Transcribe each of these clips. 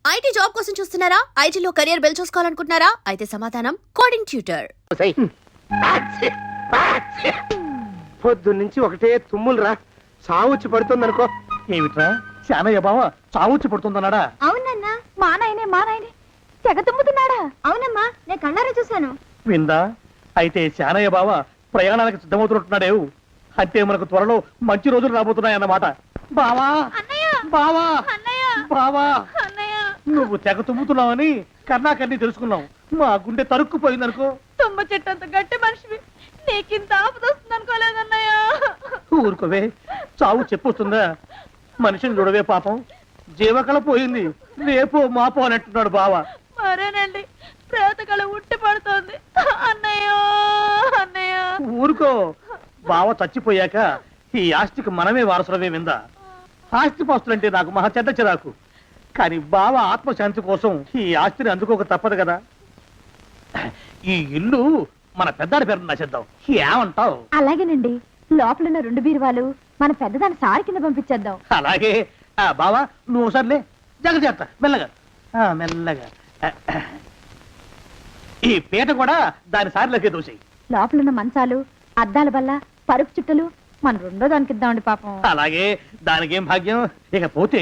IT job కోసం చూస్తున్నారా? ఐటీలో కెరియర్ బిల్డ్ చూసుకోవాలనుకుంటున్నారా? అయితే సమాధానం కోడింగ్ ట్యూటర్. పొద్దు నుంచి ఒకటే తుమ్ములురా, సావుచ్చి పడుతుందనుకో. ఏమిట్రా శానయ్య బావ చావుచ్చి పడుతుందన్నాడా? అవునన్నా, మా నాయనే తెగ తుమ్ముతున్నాడా? అవునమ్మా, నేను కళ్ళారా చూశాను. విందా? అయితే శానయ్య బావ ప్రయాణానికి సిద్ధమవుతున్నట్టున్నాడేవు. అంటే మనకు త్వరలో మంచి రోజులు రాబోతున్నాయన్నమాట. బావా బావా బావా, నువ్వు తెగ తుమ్ముతున్నావని కర్ణాకర్ణి తెలుసుకున్నావు. మా గుండె తరుక్కుపోయిందనుకో. తుమ్మ చెట్టంత గట్టి మనిషివి, నీకింత ఆపదొస్తుంది అనుకోలేదన్నయ్య. ఊరుకోవే, చావు చెప్పొస్తుందా? మనిషిని చూడవే పాపం, జీవకళ పోయింది. రేపో మాపో అని అంటున్నాడు బావ. మరేనండి, ప్రేతకళ ఉట్టి పడుతోంది అన్నయ్య. ఊరుకో, బావ చచ్చిపోయాక ఈ ఆస్తికి మనమే వారసులమే. విందా? ఆస్తి పాస్తులంటే నాకు మహా చెడ్డ చిరాకు. కానీ బావ ఆత్మశాంతి కోసం ఈ ఆస్తిని అందుకోక తప్పదు కదా. ఈ ఇల్లు మన పెద్దాడి పేరు నచ్చేద్దాం, ఏమంటావు? అలాగేనండి, లోపలున్న 2 బీరువాలు మన పెద్దదాన్ని సారి కింద పంపించేద్దాం. అలాగే. బావా నువ్వు సర్లే, జాగ్రత్త, మెల్లగా మెల్లగా. ఈ పీట కూడా దాని సారిలోకే దూసేయి. లోపలున్న మంచాలు, అద్దాల బల్ల, పరుపు చుట్టలు మన 2వ దానికి ఇద్దామండి పాపం. అలాగే, దానికేం భాగ్యం. ఇకపోతే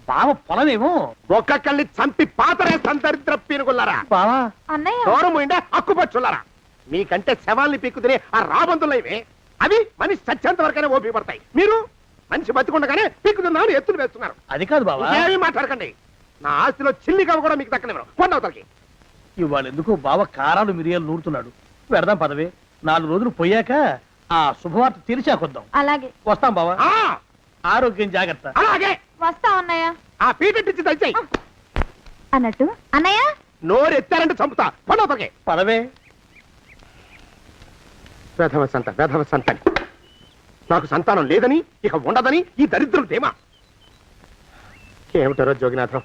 బావ పొలమేమో ఒక్కొక్కళ్ళని చంపి పాతరేస్తాను దరిద్ర పీనుకున్నారా. బావా. అన్నయ్య, దూరం పోయిందా అక్కుపచ్చులారా. మీకంటే శవాల్ని పీక్కుతినే ఆ రాబందులు ఇవే. అవి మనిషి చచ్చేంత వరకనే ఓపి పడతాయి. మీరు మనిషి బతికుండగానే పీక్కుతున్నామని ఎత్తులు వేస్తున్నారు. అది కాదు బావా. ఏమీ మాట్లాడకండి. నా ఆస్తిలో చిల్లి కవ్వ కూడా మీకు దక్కనివ్వరు. కొండవతలకి. ఇవాళ ఎందుకో బావ కారాలు మిరియాలు నూరుతున్నాడు. పెడదాం పదవే, 4 రోజులు పోయాక ఆ శుభవార్త తెలిసాకొద్దాం. అలాగే వస్తాం బావా. ఆ, ఆరోగ్యం జాగ్రత్త. అలాగే. వస్తా అన్నయ్య. ఆ పీటెట్టించి దయచేయి. అన్నట్టు అన్నయ్య, నోరు ఎత్తారంటే చంపుతా. కొండవతలకి. పదవే. వేధవ సంతానం. నాకు సంతానం లేదని, ఇక ఉండదని ఈ దరిద్రులు ధీమా. ఏమిటారో జోగినాథం,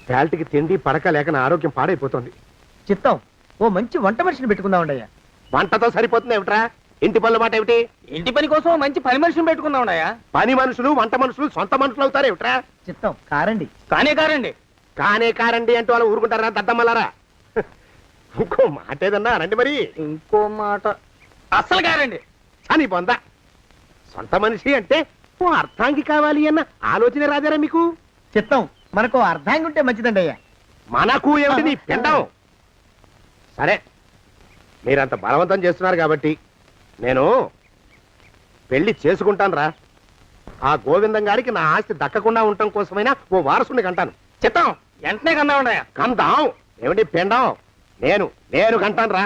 వేల్టికి తిండి పడక లేక నా ఆరోగ్యం పాడైపోతుంది. చిత్తం, ఓ మంచి వంట మనిషిని పెట్టుకుందామండయ్యా. వంటతో సరిపోతుంది ఏమిట్రా? ఇంటి పనుల మాట ఏమిటి? ఇంటి పని కోసం మంచి పని మనిషిని పెట్టుకుందామండయ్యా. పని మనుషులు వంట మనుషులు సొంత మనుషులు అవుతారు ఏమిట్రా? చిత్తం, కారండి. కారండి. కారండి అంటూ అలా ఊరుకుంటారా దద్దమ్మలారా? ఇంకో మాట ఏదన్నా రండి మరి. ఇంకో మాట అస్సలు కారండి. అని పొందా. సొంత మనిషి అంటే ఓ అర్థాంగి కావాలి అన్న ఆలోచన రాజారా మీకు? చిత్తం, మనకు అర్ధాంగి ఉంటే మంచిదండయ్యా. మనకు ఏమిటి నీ పిండం? సరే, మీరంత బలవంతం చేస్తున్నారు కాబట్టి నేను పెళ్లి చేసుకుంటాను రా. ఆ గోవిందం గారికి నా ఆస్తి దక్కకుండా ఉండటం కోసమైనా ఓ వారసుని కంటాను. చిత్తం, వెంటనే కన్నామండయ్యా. కందాం ఏమిటి పిండం? నేను కంటాను రా.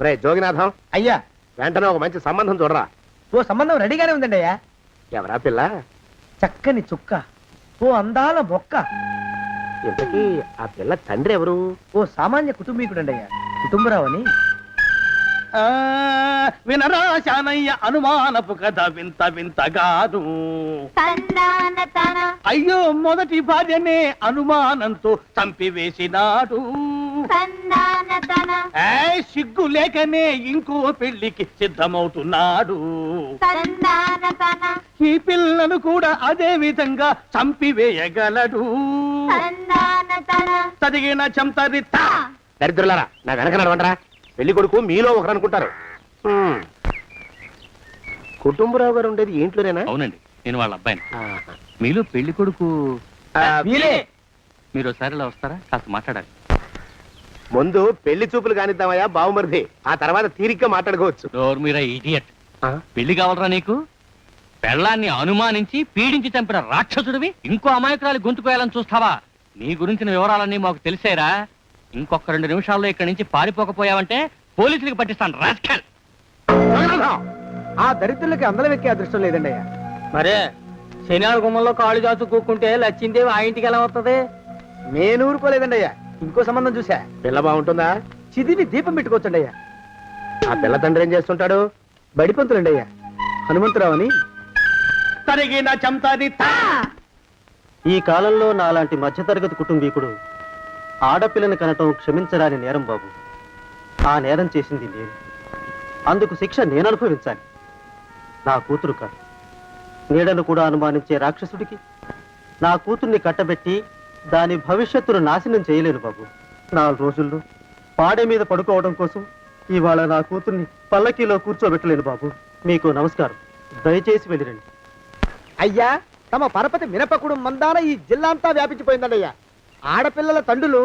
రే జోగినాథం, అయ్యా, వెంటనే ఒక మంచి సంబంధం చూడరా. ఓ సంబంధం రెడీగానే ఉందండయ్యా. ఎవరా పిల్ల? చక్కని చుక్క, ఓ అందాల మొక్క. ఇంతకీ ఆ పిల్ల తండ్రి ఎవరు? ఓ సామాన్య కుటుంబీకుడండయ్యా, కుటుంబరావు అని. వినరా శానయ్య అనుమానపు కథ వింత వింత కాదు. అయ్యో మొదటి భార్యనే అనుమానంతో చంపివేసినాడు. సిగ్గు లేకనే ఇంకో పెళ్లికి సిద్ధమవుతున్నాడు. ఈ పిల్లను కూడా అదే విధంగా చంపివేయగలడు. చదివిన చంతరిత. దరిద్రులారా, నా వెనక నడవండరా. పెళ్లి కొడుకు మీలో ఒకరు అనుకుంటారు. కుటుంబరావు గారు ఉండేది ఏంట్లోనేనా? అవునండి, నేను వాళ్ళ అబ్బాయిని. మీలో పెళ్లి కొడుకు మీరు ఒకసారి ఇలా వస్తారా? కాస్త మాట్లాడాలి. ముందు పెళ్లి చూపులు కానిద్దామయ్యా బావుమరిది, ఆ తర్వాత తీరిగ్గా మాట్లాడుకోవచ్చు. డోర్ మీరా ఇడియట్. పెళ్లి కావాలరా నీకు? పెళ్ళాన్ని అనుమానించి పీడించి చంపిన రాక్షసుడివి ఇంకో అమాయకురాలు గొంతుకోయాలని చూస్తావా? నీ గురించిన వివరాలన్నీ మాకు తెలిసేరా. ఇంకొక 2 నిమిషాల్లో ఇక్కడి నుంచి పారిపోకపోయావంటే పోలీసులకు పట్టిస్తాను. రాస్కల్. ఆ దరిద్రులకి అందలం ఎక్కే అదృష్టం లేదండయ్యా. మరే శనివారం గుమ్మంలో కాళ్ళు చాచు కూకుంటే లచ్చిందేవి ఆ ఇంటికి ఎలా వస్తుంది? నేను ఊరుకోలేదండయ్యా. ఇంకో సంబంధం చూసా. పిల్ల బాగుంటుందా? చిదివి దీపం పెట్టుకోవచ్చండయ్యా. ఆ పిల్ల తండ్రి ఏం చేస్తుంటాడు? బడిపంతులండయ్యా, హనుమంతరావు అని. తరిగిన చంతరిత. ఈ కాలంలో నాలాంటి మధ్యతరగతి కుటుంబీకుడు ఆడపిల్లని కనటం క్షమించరాని నేరం బాబు. ఆ నేరం చేసింది నేను. అందుకు శిక్ష నేను అనుభవించాలి, నా కూతురు కాదు. నీడను కూడా అనుమానించే రాక్షసుడికి నా కూతుర్ని కట్టబెట్టి దాని భవిష్యత్తును నాశనం చేయలేను బాబు. 4 రోజుల్లో పాడె మీద పడుకోవడం కోసం ఇవాళ నా కూతుర్ని పల్లకీలో కూర్చోబెట్టలేను బాబు. మీకు నమస్కారం, దయచేసి వెళ్ళిరండి. అయ్యా, తమ పరపతి మినపకుడు మందాన ఈ జిల్లా అంతా వ్యాపించిపోయిందండి అయ్యా. ఆడపిల్లల తండ్రులు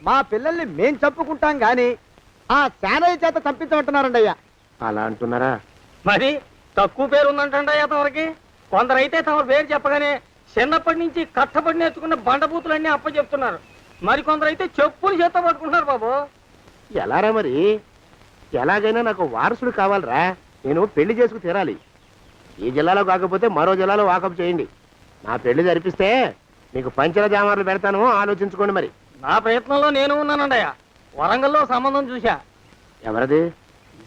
మా పిల్లల్ని మేం చంపుకుంటాం గాని ఆ శానయ్య చేత చంపించమంటున్నారండి అయ్యా. అలా అంటున్నారా? మరి తక్కువ పేరు ఉందంటే తమరికి. కొందరైతే తమ పేరు చెప్పగానే చిన్నప్పటి నుంచి కట్టబడి నేర్చుకున్న బండబూతులన్నీ అప్పచెప్తున్నారు. మరి కొందరైతే చెప్పులు చేత పట్టుకుంటున్నారు బాబు. ఎలారా మరి? ఎలాగైనా నాకు వారసుడు కావాలరా. నేను పెళ్లి చేసుకు తీరాలి. ఈ జిల్లాలో కాకపోతే మరో జిల్లాలో వాకప్ చేయండి. నా పెళ్లి జరిపిస్తే మీకు పంచల జామార్లు పెడతాను, ఆలోచించుకోండి మరి. నా ప్రయత్నంలో నేను ఉన్నానండయ్యా. వరంగల్లో సంబంధం చూశా. ఎవరది?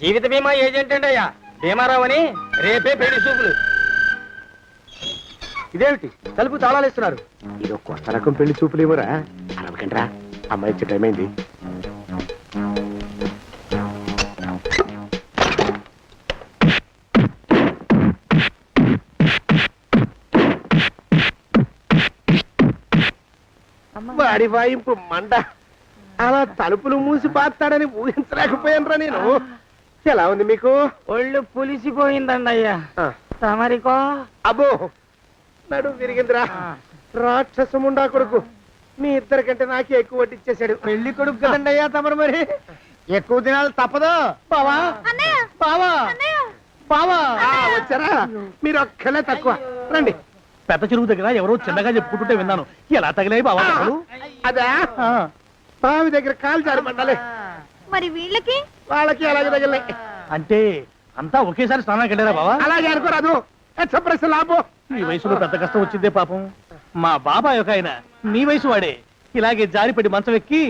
జీవిత బీమా ఏజెంట్ అండి అయ్యా, భీమారావు అని. రేపే పెళ్లి చూపులు. ఇదేమిటి తలుపు తాళాలు ఇస్తున్నారు? ఇది కొత్త రకం పెళ్లి చూపులు ఇవ్వరా? అరవకండ్రా, అమ్మాయి ఇచ్చే టైం అయింది. వాడి వాయింపు మండ. అలా తలుపులు మూసి పాతాడని ఊహించలేకపోయానురా నేను. ఎలా ఉంది మీకు? ఒళ్ళు పులిసిపోయిందండి అయ్యా. ఆ, తమరికో? అబ్బో, నడు విరిగిందిరా. రాక్షసముండా కొడుకు మీ ఇద్దరికంటే నాకే ఎక్కువ వడ్డిచ్చేశాడు. పెళ్లి కొడుకు కదండి అయ్యా తమరు, మరి ఎక్కువ దినాలు తప్పదు. బావా, బావా, బావా. వచ్చారా? మీరు ఒక్కలే తక్కువ. రండి. పెద్ద చెరువు దగ్గర ఎవరో చిన్నగా చెప్పుకుంటుంటే విన్నాను. ఎలా తగిలాయి బావా దెబ్బలు? అదా, బావి దగ్గర కాలు జారి మండాలి. మరి వీళ్ళకి వాళ్ళకి అలాగే తగిలినాయి. అంటే అంతా ఒకేసారి స్నానానికి వెళ్ళారా బావా? అలాగే అనుకోరాదు. ఎక్స్ప్రెస్ లాభం. ఈ వయసులో పెద్ద కష్టం వచ్చిందే పాపం. మా బాబాయ్ ఒక ఆయన నీ వయసు వాడే ఇలాగే జారిపడి మంచం ఎక్కి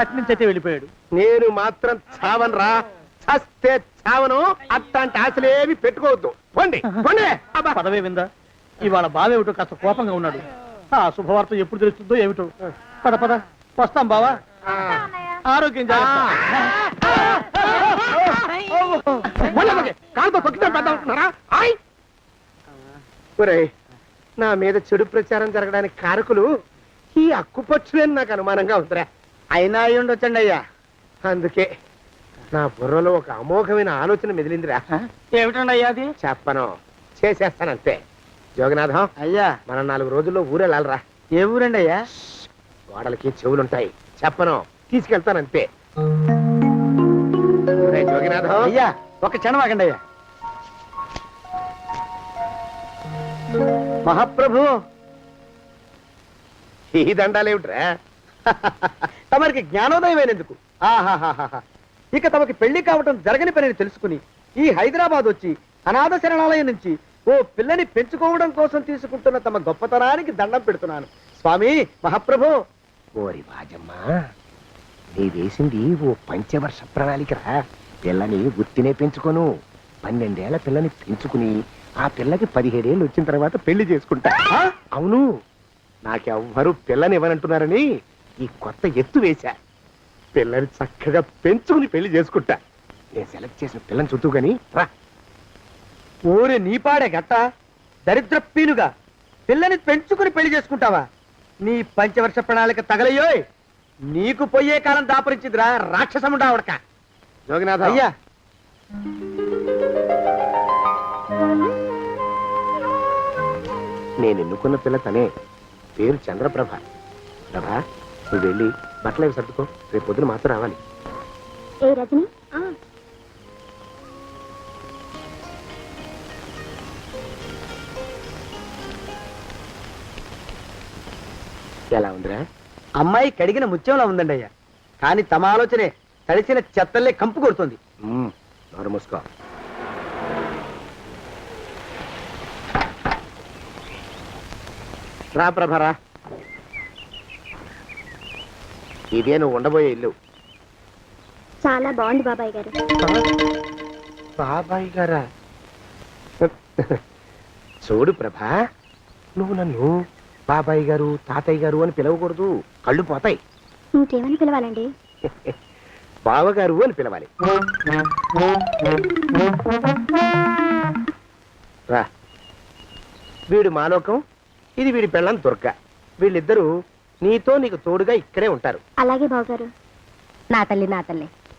అట్నుంచి అయితే వెళ్ళిపోయాడు. నేను మాత్రం చావనరా. చస్తే చావను. అట్లాంటి ఆశలేవి పెట్టుకోవద్దు. పోండి పోండి. అబ్బా, పదవే విందా. ఇవాళ బావేమిటో కాస్త కోపంగా ఉన్నాడు. ఆ శుభవార్త ఎప్పుడు తెలుస్తుందో ఏమిటో. పద పద, వస్తాం బావా. ఆరోగ్యం జాగ్రత్త. కాలుతో తొక్కితే పెద్ద అనుకున్నారా? ఆయ్! ఒరేయ్, నా మీద చెడు ప్రచారం జరగడానికి కారకులు ఈ అక్కుపచ్చులేని నాకు అనుమానంగా ఉందిరా. అయినా అయి ఉండొచ్చండి అయ్యా. అందుకే నా బుర్రలో ఒక అమోఘమైన ఆలోచన మెదిలిందిరా. ఏమిటండి అయ్యా అది? చెప్పను, చేసేస్తానంతే. జోగనాథం, అయ్యా, మనం 4 రోజుల్లో ఊరెళ్ళాలరా. ఏ ఊరండి అయ్యా? గోడలకి చెవులుంటాయి. చెప్పను, తీసుకెళ్తానంతే. ఒరేయ్ జోగినాథం, అయ్యా, ఒక క్షణం ఆగండి అయ్యా. మహాప్రభు, ఈ దండాలేమిట్రా? తమరికి జ్ఞానోదయమైనందుకు ఆహాహాహా. ఇక తమకి పెళ్లి కావటం జరగని పనిని తెలుసుకుని ఈ హైదరాబాద్ వచ్చి అనాథ శరణాలయం నుంచి ఓ పిల్లని పెంచుకోవడం కోసం తీసుకుంటున్న తమ గొప్పతనానికి దండం పెడుతున్నాను. స్వామి మహాప్రభు. ఓరి వాజమ్మా, నీ వేసింది ఓ పంచవర్ష ప్రణాళికరా. పిల్లని గుర్తినే పెంచుకోను. 12 ఏళ్ల పిల్లని పెంచుకుని ఆ పిల్లకి 17 ఏళ్ళు వచ్చిన తర్వాత పెళ్లి చేసుకుంటా. అవును, నాకెవ్వరూ పిల్లని ఇవ్వనంటున్నారని ఈ కొత్త ఎత్తు వేశా. పిల్లని చక్కగా పెంచుకుని పెళ్లి చేసుకుంటా. నేను సెలెక్ట్ చేసిన పిల్లని చుట్టూ గాని రా. ఊరి నీపాడే గట్ట దరిద్రప్పీనుగా పిల్లని పెంచుకుని పెళ్లి చేసుకుంటావా? నీ పంచవర్ష ప్రణాళిక తగలయ్యోయ్. నీకు పోయే కాలం దాపరించిందిరా రాక్షసముండావడక. జోగినాథ, అయ్యా, నేను ఎన్నుకున్న పిల్ల తనే. పేరు చంద్రప్రభ. ప్రభ, నువ్వు వెళ్ళి బట్టలు అవి సర్దుకో. రేపు పొద్దున మాత్రం రావాలి. ఏ రజని, ఎలా ఉందిరా? అమ్మాయి కడిగిన ముత్యంలా ఉందండి అయ్యా. కానీ తమ ఆలోచనే తడిసిన చెత్తల్లే కంపు కొడుతుంది. నోరు మూసుకో. రా ప్రభరా, ఇదే నువ్వు ఉండబోయే ఇల్లు. చాలా బాగుంది బాబాయ్ గారు. బాబాయ్ గారా? చూడు ప్రభా, నువ్వు నన్ను బాబాయ్ గారు తాతయ్య గారు అని పిలవకూడదు. కళ్ళు పోతాయి. ఇంకేమని పిలవాలండి? బావగారు అని పిలవాలి. రా, వీడు మాలోకం, ఇది వీడి పెళ్ళం దుర్గ. వీళ్ళిద్దరూ నీతో నీకు తోడుగా ఇక్కడే ఉంటారు. అలాగే బావగారు. నా తల్లి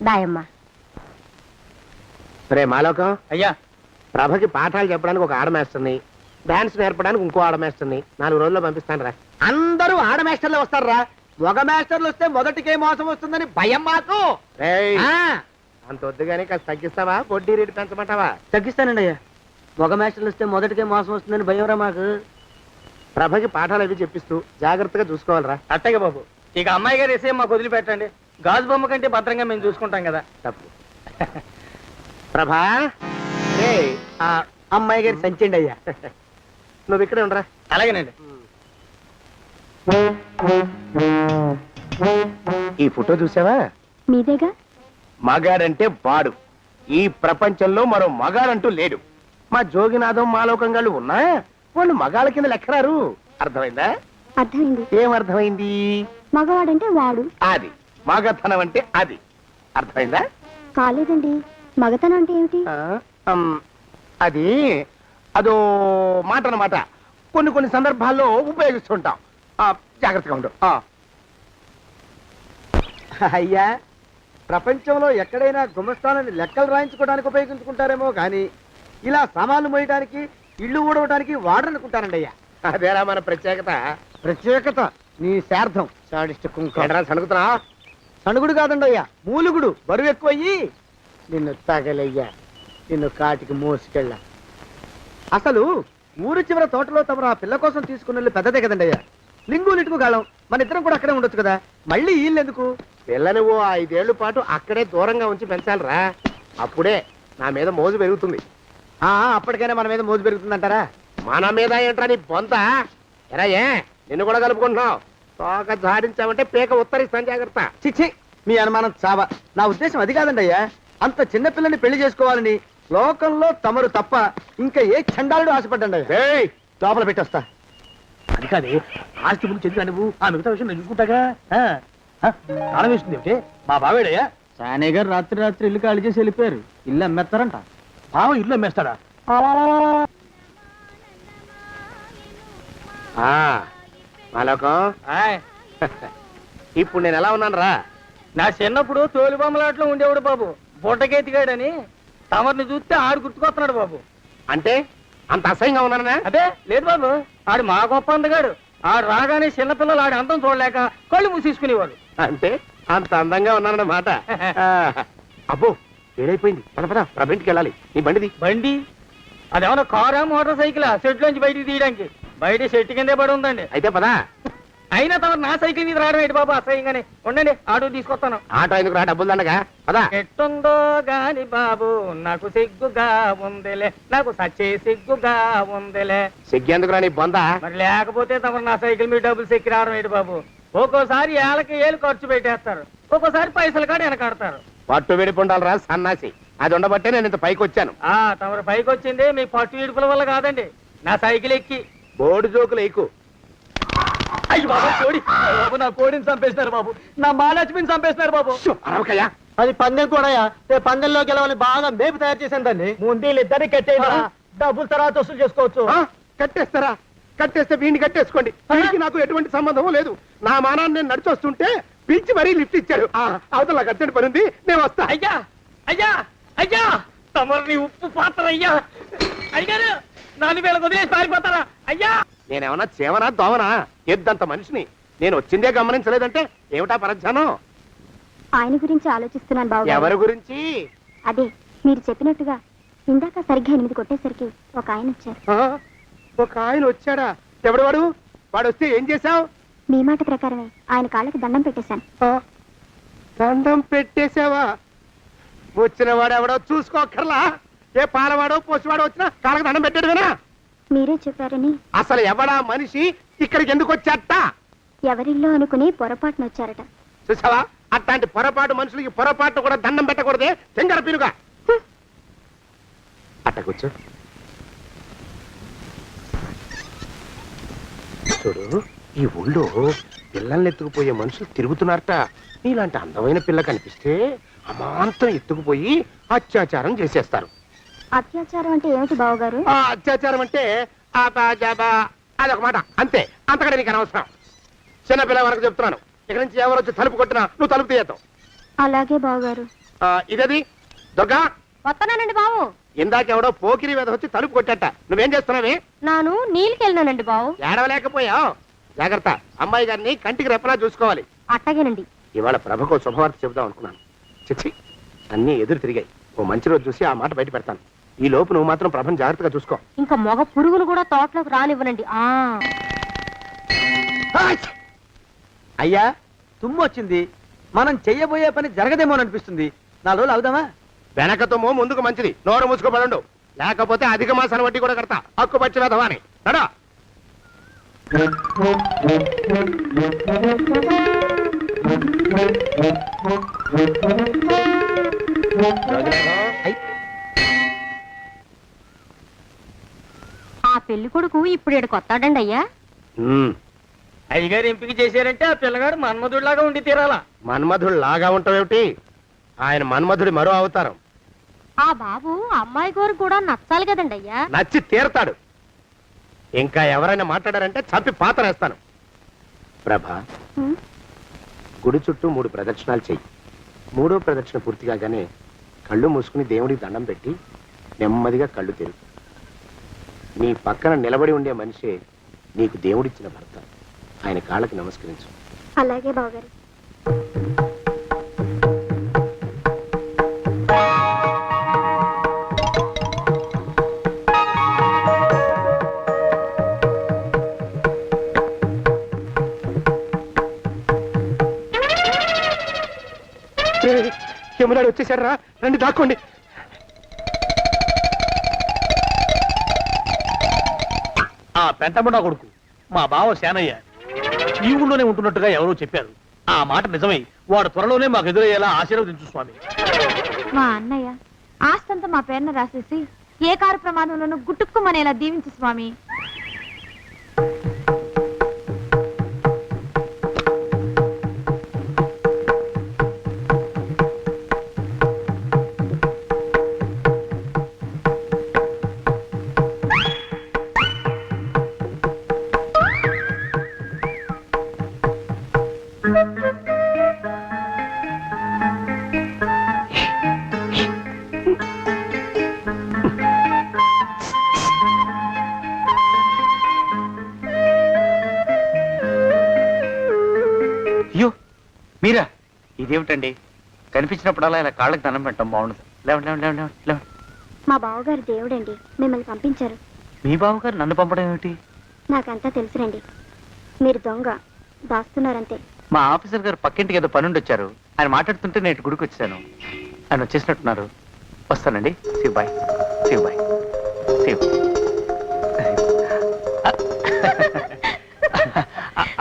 దాయమ్మ. రే మాలోకం, అయ్యా ప్రభకి పాఠాలు చెప్పడానికి ఒక ఆడమేస్తుంది, డాన్స్ నేర్పడానికి ఇంకో ఆడమేస్తుంది. 4 రోజుల్లో పంపిస్తాను రా. అందరూ ఆడ మాస్టర్లు వస్తారా? మగ మాస్టర్లు వస్తే మొదటికే మోసం వస్తుందని భయం మాకు. రేయ్, ఆ, అంత వద్దుగానే కాస్త తగ్గిస్తావా? వడ్డీ రేటు పెంచమంటావా? తగ్గిస్తానండి అయ్యా. మగ మాస్టర్లు వస్తే మొదటికే మోసం వస్తుందని భయం రా మాకు. ప్రభకి పాఠాలు అవి చెప్పిస్తూ జాగ్రత్తగా చూసుకోవాలిరా. అట్టగే బాబు. ఇక అమ్మాయి గారి విషయం మాకు వదిలిపెట్టండి. గాజు బొమ్మ కంటే భద్రంగా మేము చూసుకుంటాం కదా. తప్పు. ప్రభా, రేయ్, ఆ అమ్మాయి గారి సంచండి అయ్యా. నువ్వు ఇక్కడే ఉండరా. అలాగేనండి. ఈ ఫోటో చూసావా? మీదేగా? మగాడంటే వాడు. ఈ ప్రపంచంలో మరో మగాడంటూ లేడు. మా జోగినాథం మాలోకం గాళ్ళు ఉన్నా వాళ్ళు మగాళ్ళ కింద లెక్కరారు. అర్థమైందా? అర్థమైంది. ఏం అర్థమైంది? మగవాడంటే వాడు. అది మగతనం అంటే అది. అర్థమైందా? కాలేదండి. మగతనం అంటే ఏమిటి? అది అదో మాట అన్నమాట. కొన్ని సందర్భాల్లో ఉపయోగిస్తుంటాం. జాగ్రత్తగా ఉండు. అయ్యా, ప్రపంచంలో ఎక్కడైనా గుమస్థానాన్ని లెక్కలు రాయించుకోవడానికి ఉపయోగించుకుంటారేమో కానీ ఇలా సామాన్లు మోయడానికి, ఇల్లు ఊడవడానికి వాడరనుకుంటానండి అయ్యా. అదేరా మన ప్రత్యేకత. ప్రత్యేకత నీ శార్థం. సాడిస్ట్ కుంక. ఎడరా సణుకుతున్నా? సణుగుడు కాదండి అయ్యా, మూలుగుడు. బరువు ఎక్కువయ్యి నిన్ను తగలయ్యా, నిన్ను కాటికి మోసుకెళ్ళ. అసలు ఊరు చివర తోటలో తమరు ఆ పిల్ల కోసం తీసుకున్న పెద్దదే కదండి అయ్యా. లింగు లిటుకు గాలం. మన ఇద్దరం కూడా అక్కడే ఉండొచ్చు కదా. మళ్ళీ వీళ్ళు ఎందుకు? పిల్లని ఓ 5 ఏళ్ల పాటు అక్కడే దూరంగా ఉంచి పెంచాలిరా. అప్పుడే నా మీద మోజు పెరుగుతుంది. అప్పటికైనా మన మీద మోజు పెరుగుతుందంటారా? మన మీద ఏంట్రా నీ బొంత? ఎరా, ఏ నిన్ను కూడా కలుపుకుంటున్నావు? తోక జాడించావంటే పీక ఉత్తరిస్తాను. జాగ్రత్త. చిచ్చి, మీ అనుమానం చావా. నా ఉద్దేశం అది కాదండి అయ్యా. అంత చిన్న పిల్లని పెళ్లి చేసుకోవాలని లోకంలో తమరు తప్ప ఇంకా ఏ చండాలుడు ఆశపడ్డండి అయ్యా. ఏయ్, లోపల పెట్టొస్తా. అది కాదు, ఆస్తి ముందు చెందుగా నువ్వు ఆ మిగతా విషయం నేను చూసుకుంటాగా. తాళం వేస్తుంది ఏమిటి? మా బావేడయ్యా. సానే గారు రాత్రి ఇల్లు ఖాళీ చేసి వెళ్ళిపోయారు. ఇల్లు అమ్మేస్తారంట. బావ ఇల్లు అమ్మేస్తాడా? మాలోకం, ఇప్పుడు నేను ఎలా ఉన్నాను రా? నా చిన్నప్పుడు తోలు బొమ్మలాట్లో ఉండేవాడు బాబు. బుట్టకెత్తిగాడని తమరిని చూస్తే ఆడు గుర్తుకొస్తున్నాడు బాబు. అంటే అంత అసహ్యంగా ఉన్నానా? అదే లేదు బాబు, ఆడు మా గొప్ప అందగాడు. ఆడు రాగానే చిన్నపిల్లలు ఆడి అందం చూడలేక కళ్ళు మూసేసుకునేవాడు. అంటే అంత అందంగా ఉన్నానన్నమాట. అబ్బో, ఏడైపోయింది. పద ప్రభింటికి వెళ్ళాలి. నీ బండిది. బండి అదేమన్నా కారా మోటార్ సైకిల్ సెట్ లోంచి బయటికి తీయడానికి? బయట సెట్ కిందే పడి ఉందండి. అయితే పదా. అయినా తమరు నా సైకిల్ మీద రావడం ఏంటి బాబు? అసహ్యంగానే ఉండండి, ఆటో తీసుకొస్తాను. ఆటో ఎందుకు రా? డబ్బులు దండగా. పదా. ఎట్టుందో గాని బాబు నాకు సిగ్గుగా ఉందిలే, నాకు సచ్చే సిగ్గుగా ఉందిలే. సిగ్గెందుకు రా నీ బొంద? మరి లేకపోతే తమరు నా సైకిల్ మీద డబ్బులు సెక్కి రావడం ఏంటి బాబు? ఒక్కోసారి ఏళ్ళకి ఏళ్ళు ఖర్చు పెట్టేస్తారు, ఒక్కోసారి పైసలు కాడ వెనకాడతారు. పట్టు విడిపుండాలి రా సన్నాసి. అది ఉండబట్టే నేను ఇంత పైకి వచ్చాను. తమరు పైకి వచ్చింది మీ పట్టు ఇడుపుల వల్ల కాదండి, నా సైకిల్ ఎక్కి. బోర్డు జోకులు ఎక్కువ. అయ్యి బాబు, కోడి బాబు, నా కోడిని చంపేస్తున్నారు బాబు, నా మహాలక్ష్మిని చంపేస్తున్నారు బాబు. అరవకయ్యా. అది పందెం కూడా. పందెంలో గెలవని బాగా మేపు తయారు చేశాను దాన్ని. ముందు ఇద్దరిని కట్టేయరా, డబ్బులు తర్వాత వసూలు చేసుకోవచ్చు. కట్టేస్తారా? కట్టేస్తే వీడిని కట్టేసుకోండి. వీడికి నాకు ఎటువంటి సంబంధం లేదు. నా మానాన్ని నేను నడిచొస్తుంటే పిలిచి మరీ లిఫ్ట్ ఇచ్చాడు. అవతల నాకు అర్జెంట్ పని ఉంది, నేను వస్తా. అయ్యా అయ్యా అయ్యా, తమరిని ఉప్పు పాత్ర అయ్యా. అయ్యారు నన్ను వీళ్ళకి వదిలేసి పారిపోతారా? అయ్యా, నేనేమన్నా చేవనా దోవనా? ఎద్దంత మనిషిని. నేను వచ్చిందే గమనించలేదంటే ఏమిటా పరధ్యానం? ఆయన గురించి ఆలోచిస్తున్నాను బాబు. ఎవరి గురించి? అదే మీరు చెప్పినట్టుగా ఇందాక సరిగ్గా 8 కొట్టేసరికి ఒక ఆయన వచ్చారు. ఒక ఆయన వచ్చాడా? ఎవడు వాడు? వాడు వస్తే ఏం చేశావు? మీ మాట ప్రకారమే ఆయన కాళ్ళకి దండం పెట్టేశాను. దండం పెట్టేశావా? వచ్చిన వాడు ఎవడో చూసుకోకర్లా. ఏ పాలవాడో పోసివాడో వచ్చినా కాళ్ళకి దండం పెట్టాడువేనా? మీరే చెప్పారని. అసలు ఎవడా మనిషి? ఇక్కడికి ఎందుకు వచ్చాట? ఎవరిల్లో అనుకుని పొరపాటున వచ్చారట. చూసావా? అట్లాంటి పొరపాటు మనుషులకి పొరపాటు కూడా దండం పెట్టకూడదే. తెంగర పిలుగా. అట్ట కూర్చో. చూడు, ఈ ఊళ్ళో పిల్లల్ని ఎత్తుకుపోయే మనుషులు తిరుగుతున్నారట. నీలాంటి అందమైన పిల్ల కనిపిస్తే అమాంతం ఎత్తుకుపోయి అత్యాచారం చేసేస్తారు. అత్యాచారం అంటే ఏమిటి బావగారు? అత్యాచారం అంటే అదొక మాట అంతే. అంతకంటే నీకు అనవసరం. చిన్నపిల్ల వరకు చెప్తున్నాను. ఇక నుంచి ఎవరు వచ్చి తలుపు కొట్టినా నువ్వు తలుపు తీయతావు. అలాగే బావగారు. ఇదేది దుర్గా? వస్తున్నానండి బావు. ఇందాకెవడో పోకిరి మీద వచ్చి తలుపు కొట్టట. నువ్వేం చేస్తున్నావే? నాను నీళ్ళకి వెళ్ళినానండి బావు. ఏడవలేకపోయావు. జాగ్రత్త, అమ్మాయి గారిని కంటికి రెప్పలా చూసుకోవాలి. అట్టగేనండి. ఇవాళ ప్రభకు శుభవార్త చెబుదాం అనుకున్నాను. చిచ్చి, అన్నీ ఎదురు తిరిగాయి. ఓ మంచి రోజు చూసి ఆ మాట బయట పెడతాను. ఈ లోపు నువ్వు మాత్రం ప్రభను జాగ్రత్తగా చూసుకో. ఇంకా మగ పురుగును కూడా తోటలోకి రానివ్వనండి. అయ్యా తుమ్ము వచ్చింది. మనం చెయ్యబోయే పని జరగదేమో అనిపిస్తుంది. 4 రోజులు అవుదామా? వెనకతోమో ముందుకు మంచిది. నోరు మూసుకోబడండు, లేకపోతే అధిక మాసాల వడ్డీ కూడా కడతా. హక్కు పచ్చి వెధవా అని నడా. ఆ పెళ్లి కొడుకు ఇప్పుడు ఇక్కడికి వస్తాడండి అయ్యా. అయ్యగారు ఎంపిక చేశారంటే ఆ పిల్లగాడు మన్మధుడిలాగా ఉండి తీరాలా. మన్మధుడు లాగా ఉంటావేమిటి? ఆయన మన్మధుడి మరో అవతారం. ఆ బాబు అమ్మాయి గారు కూడా నచ్చాలి కదండి అయ్యా. నచ్చి తీరతాడు. ఇంకా ఎవరైనా మాట్లాడారంటే చంపి పాతరేస్తాను. ప్రభా, గుడి చుట్టూ 3 ప్రదక్షిణాలు చెయ్యి. 3వ ప్రదక్షిణ పూర్తి కాగానే కళ్ళు మూసుకుని దేవుడికి దండం పెట్టి నెమ్మదిగా కళ్ళు తెరుగు. నీ పక్కన నిలబడి ఉండే మనిషే నీకు దేవుడిచ్చిన భర్త. ఆయన కాళ్ళకి నమస్కరించు. అలాగే బావగారు. యమునాడు వచ్చేసాడు రా, రండి దాక్కోండి. ఆ పెంటముడా కొడుకు మా బావ శానయ్య ఈ ఊళ్ళోనే ఉంటున్నట్టుగా ఎవరో చెప్పారు. ఆ మాట నిజమై వాడు త్వరలోనే మాకు ఎదురయ్యేలా ఆశీర్వదించు స్వామి. మా అన్నయ్య ఆస్తంతా మా పేరున రాసేసి ఏ కారు ప్రమాదంలోనూ గుట్టుక్కుమనేలా దీవించు స్వామి. అయ్యో మీరా? ఇదేమిటండి, కనిపించినప్పుడల్లా ఇలా కాళ్ళకి దండం పెట్టడం బాగుండదు. లేవండి లేవండి లేవండి లేవండి. మా బావగారు దేవుడండి, మిమ్మల్ని పంపించారు. మీ బావగారు నన్ను పంపడం ఏమిటి? నాకంతా తెలుసురండి. మీరు దొంగ దాస్తున్నారంతే. మా ఆఫీసర్ గారు పక్కింటికి ఏదో పనుండి వచ్చారు. ఆయన మాట్లాడుతుంటే నేను గుడికి వచ్చాను. ఆయన వచ్చేసినట్టున్నారు. వస్తానండి. Shiv bye, Shiv bye, Shiv.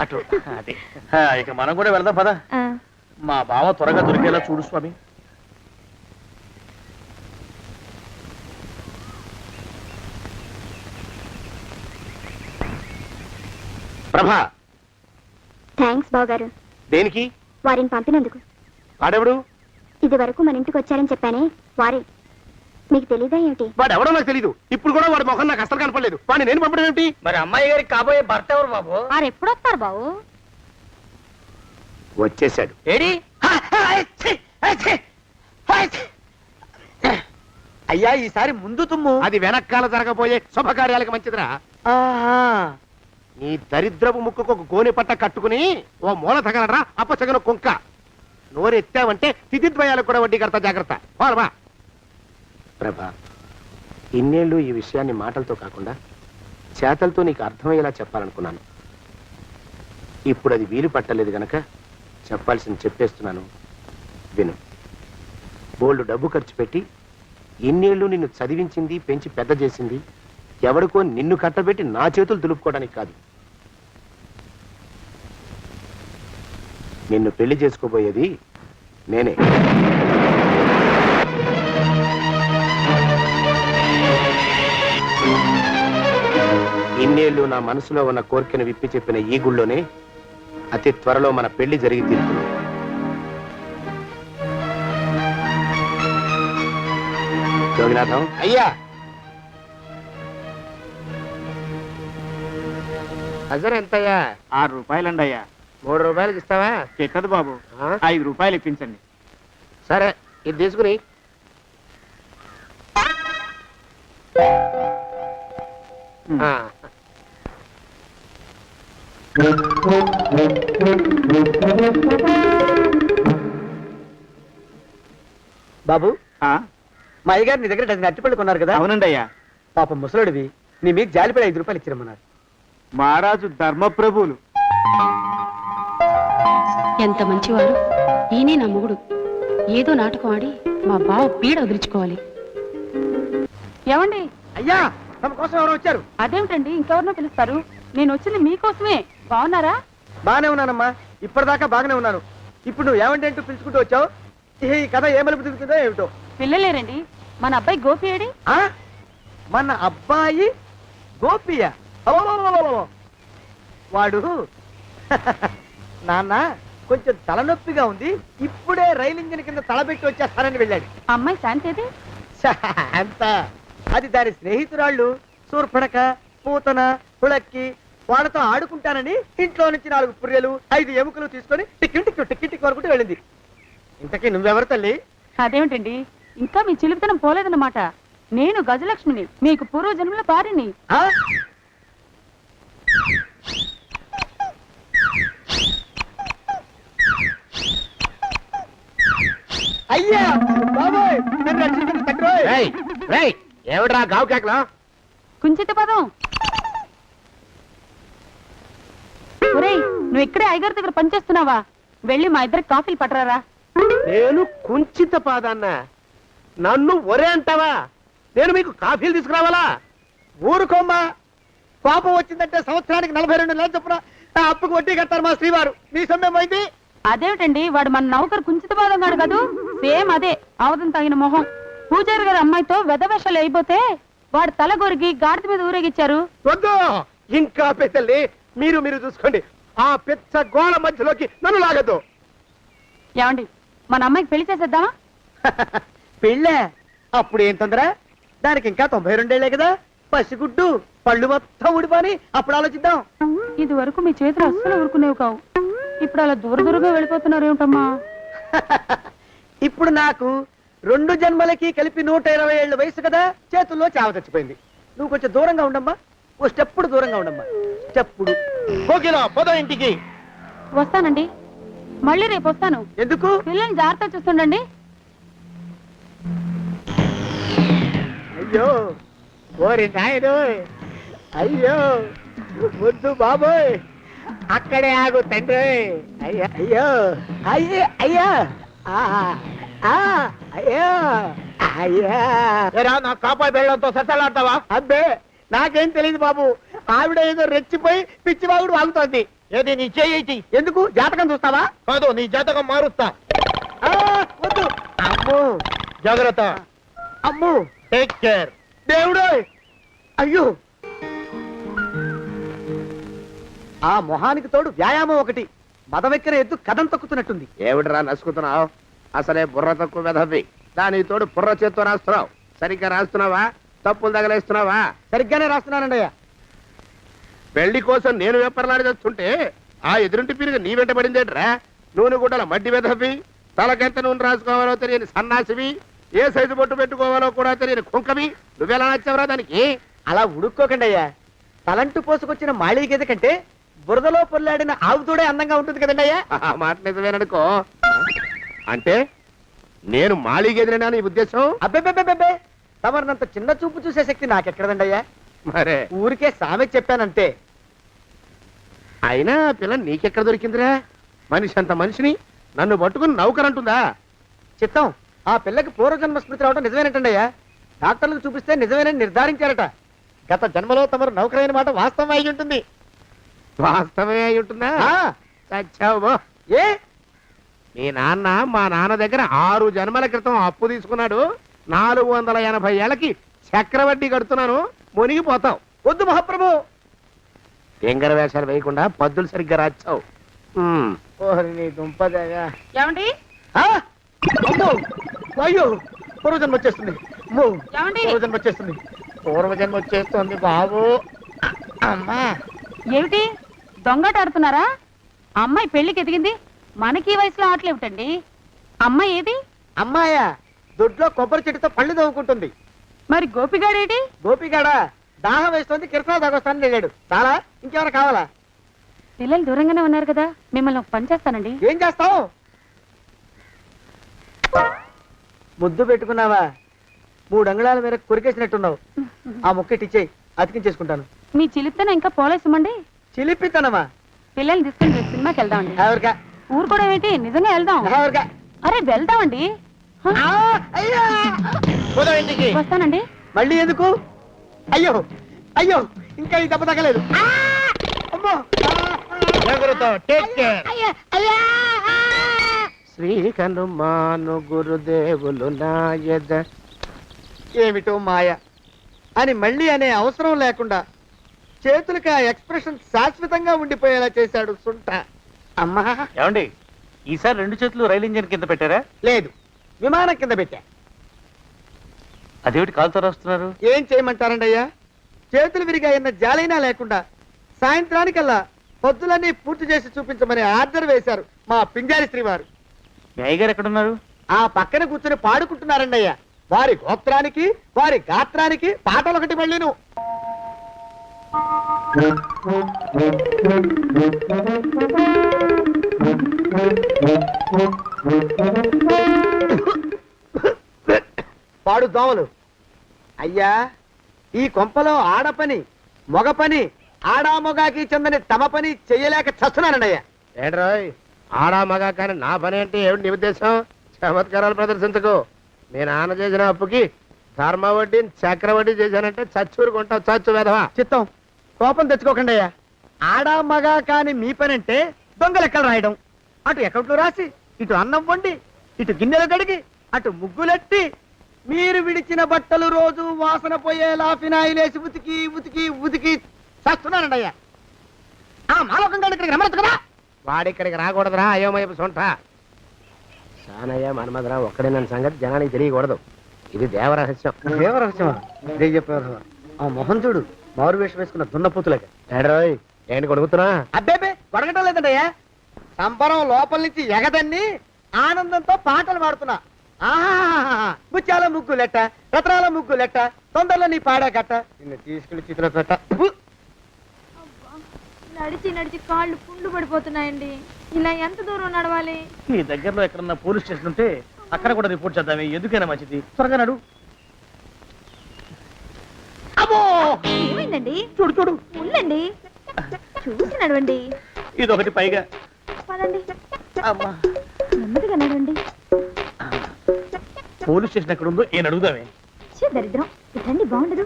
అటు అదే. ఇక మనం కూడా వెళ్దాం పదా. మా బావ త్వరగా దొరికేలా చూడు స్వామి. ప్రభా, థ్యాంక్స్ బావగారు. దేనికి? వారిని పంపినందుకు. వాడెవడు? ఇది వరకు మన ఇంటికి వచ్చారని చెప్పానే వారే. మీకు తెలీదా ఏమిటి? వాడెవడో నాకు తెలీదు. ఇప్పుడు కూడా వాడి మొహం నాకు అసలు కనపడలేదు. వాడిని నేను పంపడం ఏమిటి? మరి అమ్మాయి గారికి కాబోయే భర్త ఎవరు బాబు? వారు ఎప్పుడు వస్తారు బావు? వచ్చేసాడు. ఏడి? అయ్యా ఈసారి ముందు తుమ్ము. అది వెనకాల జరగబోయే శుభకార్యాలకు మంచిదిరా. నీ దరిద్రపు ముక్కుకు ఒక గోనె పట్ట కట్టుకుని ఓ మూల తగలరా అప్పచగన కుంక. నోరెత్తావంటే తిథిద్వయాలకు కూడా వడ్డీ కడతా. జాగ్రత్త. పోలమా ప్రభా, ఇన్నేళ్ళు ఈ విషయాన్ని మాటలతో కాకుండా చేతలతో నీకు అర్థమయ్యేలా చెప్పాలనుకున్నాను. ఇప్పుడు అది వీలు పట్టలేదు గనక చెప్పాల్సింది చెప్పేస్తున్నాను. విను. బోల్డు డబ్బు ఖర్చు పెట్టి ఇన్నేళ్ళు నిన్ను చదివించింది, పెంచి పెద్ద చేసింది ఎవడికో నిన్ను కట్టబెట్టి నా చేతులు దులుపుకోవడానికి కాదు. నిన్ను పెళ్లి చేసుకోబోయేది నేనే. ఇన్నేళ్ళు నా మనసులో ఉన్న కోరికను విప్పి చెప్పిన ఈ గుళ్ళోనే అతి త్వరలో మన పెళ్లి జరిగి తీరుతుంది. జోగినాథం అయ్యా, హజర్ ఎంతయ్యా? 6 రూపాయలండి అయ్యా. 3 రూపాయలకి ఇస్తావా? ఎక్కదు బాబు, ఆ? 5 రూపాయలు ఇప్పించండి. సరే, ఇది తీసుకుని. ఆ. బాబు, ఆ? మా అయ్యగారు నీ దగ్గర డజన్ అరటిపళ్ళు కొన్నారు కదా? అవునండి అయ్యా. పాపం ముసలుడివి, నీ మీకు జాలిపడి 5 రూపాయలు ఇచ్చిరమ్మన్నారు. మహారాజు ధర్మప్రభువులు. ఎంత మంచివారు. ఈయనే నా మొగుడు. ఏదో నాటకం ఆడి మా బావ పీడ వదిలించుకోవాలి. ఏమండి? అయ్యా, తమ కోసం ఎవరు వచ్చారు? అదేమిటండి ఇంకెవరినో పిలుస్తారు? నేను వచ్చింది మీకోసమే. బాగున్నారా? బాగానే ఉన్నానమ్మా, ఇప్పటిదాకా బాగానే ఉన్నాను. ఇప్పుడు నువ్వు ఏమంటే అంటూ పిలుచుకుంటూ వచ్చావు. ఈ కథ ఏ మలుపు తిరుగుతుందో ఏమిటో. పిల్లలేరండి. మన అబ్బాయి గోపి ఏడి? ఆ? మన అబ్బాయి గోపియ? అవ్వవ్వవ్వవ్వవ్వ. వాడు నాన్న కొంచెం తలనొప్పిగా ఉంది, ఇప్పుడే రైలు ఇంజిన్ కింద తలబెట్టి వచ్చేస్తానని వెళ్ళాడు. అమ్మాయి శాంతి ఏది? అంత అది దాని స్నేహితురాళ్ళు సూర్పడక, పూతన, హుళక్కి వాళ్ళతో ఆడుకుంటానని ఇంట్లో నుంచి 4 పుర్రెలు 5 ఎముకలు తీసుకొని టిక్కి టిక్కి టిక్కి టిక్కి వరకు వెళ్ళింది. ఇంతకీ నువ్వెవరు తల్లి? అదేమిటండి ఇంకా మీ చిలుపుతనం పోలేదన్నమాట. నేను గజలక్ష్మిని, మీకు పూర్వ జన్మల భార్యని. ఆ? అయ్యా బాబోయ్, నన్ను రక్షించండి తండ్రోయ్. రేయ్, రేయ్, ఏమిట్రా గావు కేకలో? కుంచిత పదం. ఒరేయ్, నువ్వు ఇక్కడే అయ్యగారి దగ్గర పనిచేస్తున్నావా? వెళ్ళి మా ఇద్దరికి కాఫీలు పట్టరారా. నేను కుంచిత పాదాన్న, నన్ను ఒరే అంటావా? నేను మీకు కాఫీలు తీసుకురావాలా? ఊరుకోమ్మా, కోపం వచ్చిందంటే సంవత్సరానికి 42 నెలలు చొప్పున ఆ అప్పుకు వడ్డీ కట్టారు మా శ్రీవారు. నీ సొమ్మేం పోయింది? అదేమిటండి, వాడు మన నౌకరు కుంచిత పాదం గాడు కదూ. సేమ్ అదే, అవధం తగిన మొహం. పూజారి గారి అమ్మాయితో వెధవేషాలు అయిపోతే వాడు తల గొరిగి గాడిద మీద ఊరేగిచ్చారు. వద్దు, ఇంకా పెద్దల్ని మీరు చూసుకోండి. ఆ పెద్ద గోళ మధ్యలోకి నన్ను లాగద్దు. ఏమండి, మన అమ్మాయికి పెళ్లి చేసేద్దామా? పెళ్ళే? అప్పుడు ఏం తొందర? దానికి ఇంకా 92 ఏళ్లే కదా. పసిగుడ్డు పళ్ళు మొత్తం ఊడిపోని అప్పుడు ఆలోచిద్దాం. ఇది వరకు మీ చేతులు అస్సలు ఊరుకునేవి కావు. ఇప్పుడు అలా దూరంగా వెళ్ళిపోతున్నారు ఏమిటమ్మా? ఇప్పుడు నాకు 2 జన్మలకి కలిపి 120 ఏళ్ళ వయసు కదా, చేతుల్లో చావ చచ్చిపోయింది. నువ్వు కొంచెం దూరంగా ఉండమ్మా, ఓ స్టెప్పుడు దూరంగా ఉండమ్మా. స్టెప్పుడు కోకిలా పద ఇంటికి. వస్తానండి, మళ్ళీ రేపు వస్తాను. ఎందుకు? పిల్లల్ని జాగ్రత్త చూస్తుండండి. అయ్యో ఓరి నాయను, అయ్యో ముద్దు బాబోయ్, అక్కడే ఆగు తండ్రి. అయ్యో అయ్యో అయ్యో అయ్యో అయ్యో అయ్యా. నా కాపాయి బెళ్ళంతో సత్తలాడతావా? అబ్బే, నాకేం తెలియదు బాబు. ఆవిడ ఏదో రెచ్చిపోయి పిచ్చివాగుడు వాగుతోంది. ఏది నీ చేయి? ఎందుకు? జాతకం చూస్తావా? కాదు, నీ జాతకం మారుస్తా. ఆ, వద్దు. అమ్మో, జాగ్రత్త. అమ్మో, టేక్ కేర్. దేవుడు. అయ్యో, ఆ మొహానికి తోడు వ్యాయామం ఒకటి. మదవెక్కిన ఎద్దు కథం తొక్కుతున్నట్టుంది. ఏమిటిరా నసుకుతున్నావు? అసలే బుర్ర తక్కువ వెధవి. దాని తోడు బుర్ర చేత్తో రాస్తున్నావు. సరిగ్గా రాస్తున్నావా? తప్పులు తగలేస్తున్నావా? సరిగ్గానే రాస్తున్నానండి అయ్యా. పెళ్లి కోసం నేను వెప్పర్లాడి చేస్తుంటే ఆ ఎదురింటి పీరుగా నీ వెంట పడిందేట్రా? నూనె గుడ్డల మడ్డి వెధవి, తలకెంత నూనె రాసుకోవాలో తెలియని సన్నాసివి, ఏ సైజు బొట్టు పెట్టుకోవాలో కూడా తెలియని కుంకవి. నువ్వెలా నచ్చావురా దానికి? అలా ఉడుక్కోకండి అయ్యా. తలంటు పోసుకొచ్చిన మాళీ గేదె కంటే బురదలో పొల్లాడిన ఆవు తోడే అందంగా ఉంటుంది కదండి అయ్యా. ఆ మాట నిజమేననుకో. అంటే నేను మాళీగేదినా నీ ఉద్దేశం? అబ్బెబ్బెబ్బెబ్బే, తమరినంత చిన్న చూపు చూసే శక్తి నాకెక్కడదండి అయ్యా. మరే ఊరికే సామె చెప్పానంతే. అయినా పిల్ల నీకెక్కడ దొరికిందిరా? మనిషి అంత మనిషిని నన్ను పట్టుకుని నౌకరంటుందా? చిత్తం, ఆ పిల్లకి పూర్వజన్మ స్మృతి రావడం నిజమేనటండి అయ్యా. డాక్టర్లకు చూపిస్తే నిజమేనని నిర్ధారించారట. గత జన్మలో తమరు నౌకరైన మాట వాస్తవం అయి ఉంటుంది. వాస్తవమే అయి ఉంటుందా? ఆ, చచ్చావు. ఏ? మీ నాన్న మా నాన్న దగ్గర 6 జన్మల క్రితం అప్పు తీసుకున్నాడు. 480 ఏళ్ళకి చక్రవడ్డీ కడుతున్నాను. మునిగిపోతావు. వద్దు మహాప్రభు. ఎంగర వేషాలు వేయకుండా పద్దులు సరిగ్గా రాచావు. ఓహరి నీ దుంపదేగా. ఏమండి? ఆ? అమ్మో! అయ్యో, పూర్వజన్మ వచ్చేస్తుంది. అమ్మో, ఏమండి? పూర్వజన్మ వచ్చేస్తుంది. పూర్వజన్మ వచ్చేస్తుంది బాబు. అమ్మా, ఏమిటి దొంగట ఆడుతున్నారా? అమ్మాయి పెళ్లికి ఎదిగింది, మనకి ఈ వయసులో ఆటలేమిటండి? అమ్మాయి ఏది? అమ్మాయా దొడ్లో కొబ్బరి చెట్టుతో పళ్ళు తవ్వుకుంటుంది. మరి గోపిగాడేటి? గోపిగాడ దాహం వేస్తుంది, కిరసా తాగొస్తానని వెళ్ళాడు. చాలా ఇంకేమైనా కావాలా? పిల్లలు దూరంగానే ఉన్నారు కదా, మిమ్మల్ని ఒక పని చేస్తానండి. ఏం చేస్తావు? ముద్దు పెట్టుకున్నావా? 3 అంగుళాల మేర కొరికేసినట్టున్నావు. ఆ ముక్కటిచ్చేయి, అతికించేసుకుంటాను. మీ చిలిపితేనే ఇంకా పోలేసమండి. చిలిపితనమా? పిల్లల్ని తీసుకుని రేపు సినిమాకి వెళ్దామండి. ఎవరికా? ఊరు కూడా ఏంటి, నిజంగా వెళ్దాం. ఎవరికా? అరే వెళ్దామండి. హ? ఆ, అయ్యా! పోదాం ఇంటికి. వస్తానండి. మళ్ళీ ఎందుకు? అయ్యో అయ్యో, ఇంకా ఈ దెబ్బ తగ్గలేదు. ఆ! అమ్మో! శ్రీ హనుమాను గురుదేవులు నాయద. ఏమిటో మాయ అని మళ్ళీ అనే అవసరం లేకుండా చేతులకి ఆ ఎక్స్ప్రెషన్ శాశ్వతంగా ఉండిపోయేలా చేశాడు సుంట. అమ్మా ఏమండి, ఈసారి 2 చేతులు రైలు ఇంజిన్ కింద పెట్టారా? లేదు, విమానం కింద పెట్టా. అదేమిటి కాలుతో రాస్తున్నారు? ఏం చేయమంటారండి అయ్యా? చేతులు విరిగాయన్న జాలైనా లేకుండా సాయంత్రానికల్లా పొద్దులన్నీ పూర్తి చేసి చూపించమని ఆర్డర్ వేశారు మా పింజారి శ్రీవారు. మీ అయ్యగారు ఎక్కడున్నారు? ఆ పక్కన కూర్చొని పాడుకుంటున్నారండి అయ్యా. వారి గోత్రానికి వారి గాత్రానికి పాటలు ఒకటి మళ్ళీను. పాడు దోమలు. అయ్యా, ఈ కొంపలో ఆడపని మగ పని ఆడా మొగాకి చెందని తమ పని చెయ్యలేక చస్తున్నానండి అయ్యా. ఏంట్రాయ్, ఆడా మగా కానీ నా పని అంటే ఏమిటి నీ ఉద్దేశం? చమత్కారాలు ప్రదర్శించకు. మీ నాన్న చేసిన అప్పుకి ధర్మ వడ్డీని చక్ర వడ్డీ చేశానంటే చచ్చూరుకుంటావు, చచ్చు వేధవా. చిత్తం, కోపం తెచ్చుకోకండి అయ్యా. ఆడా మగా కాని మీ పని అంటే దొంగ లెక్కలు రాయడం. అటు అకౌంట్లో రాసి, ఇటు అన్నం వండి, ఇటు గిన్నెలు కడిగి, అటు ముగ్గులెట్టి, మీరు విడిచిన బట్టలు రోజు వాసన పోయేలా ఫినాయిలేసి ఉతికి ఉతికి ఉతికి చేస్తున్నానండి అయ్యా. ఆ మాలోకం గారి ఇక్కడికి రమ్మనొచ్చు కదా. వాడిక్కడికి రాకూడదురా అయోమయపు సొంట. సానయ్య మన్మధరా ఒక్కడే నన్ను సంగతి జనానికి తెలియకూడదు. ఇది దేవరహస్యం. దేవరహస్యమా? ఇదే చెప్పారు. ఆ మొహం చూడు, మారు వేషం వేసుకున్న దున్నపోతులేక. ఏడ్రోయ్, ఏంటి కొడుకుతున్నా? అబ్బేబే కొడగటం లేదండయ్యా. సంబరం లోపల నుంచి ఎగదన్ని ఆనందంతో పాటలు పాడుతున్నా. ఆహా, ముత్యాల ముగ్గులెట్ట, రత్నాల ముగ్గులెట్ట, తొందరలో నీ పాడా కట్ట, నిన్ను తీసుకెళ్లి చిత్ర పెట్ట. నడిచి నడిచి కాళ్ళు పుండ్లు పడిపోతున్నాయండి. ఇలా ఎంత దూరం నడవాలి? ఈ దగ్గరలో ఎక్కడన్నా పోలీస్ స్టేషన్ ఉంటే అక్కడ కూడా రిపోర్ట్ చేద్దామే, ఎందుకైనా మంచిది. త్వరగా నడు. అమ్మో, ఏమైందండి? చూడు చూడు, ఉండండి, చూసి నడవండి. ఇదొకటి పైగా. పదండి, అమ్మా, నెమ్మదిగా నడవండి. పోలీస్ స్టేషన్ ఎక్కడ ఉందో ఏం అడుగుదామే. దరిద్రం, ఇటండి బాగుండదు.